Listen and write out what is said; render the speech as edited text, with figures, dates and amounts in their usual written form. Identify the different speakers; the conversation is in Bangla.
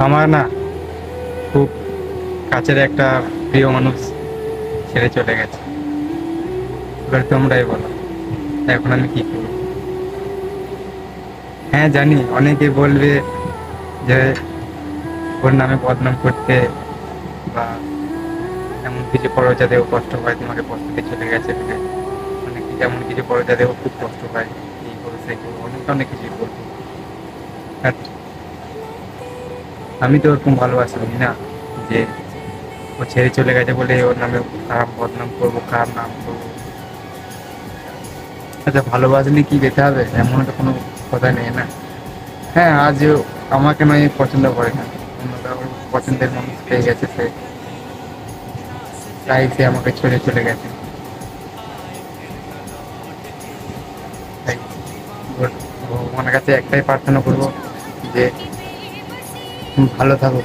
Speaker 1: আমার না খুব কাছের একটা প্রিয় মানুষ ছেড়ে চলে গেছে। এবার তোমরাই বলো, এখন আমি কি করবো? হ্যাঁ জানি, অনেকে বলবে যে ওর নামে বদনাম করতে, বা এমন কিছু করো যাতে ও কষ্ট পায়, তোমাকে কষ্ট দিয়ে চলে গেছে বলে। অনেক কিছু এমন কিছু করো যাতে ও খুব কষ্ট পায়, এই করো সেই করো, অনেক অনেক কিছুই বলবো। আর আমি তো ওরকম ভালোবাসি না যে ও ছেড়ে চলে গেছে বলে ওর নামে খারাপ বদনাম করবো, খারাপ নাম করবো। আচ্ছা, ভালোবাসলে কি যেতে হবে এমন তো কোনো কথা নেই না। হ্যাঁ, আজ ও আমাকে নয় পছন্দ করে না, অন্য কারোর পছন্দের মানুষ পেয়ে গেছে সে, তাই সে আমাকে ছেড়ে চলে গেছে। তাই ভগবানের কাছে একটাই প্রার্থনা করবো যে তুমি ভালো থাকো।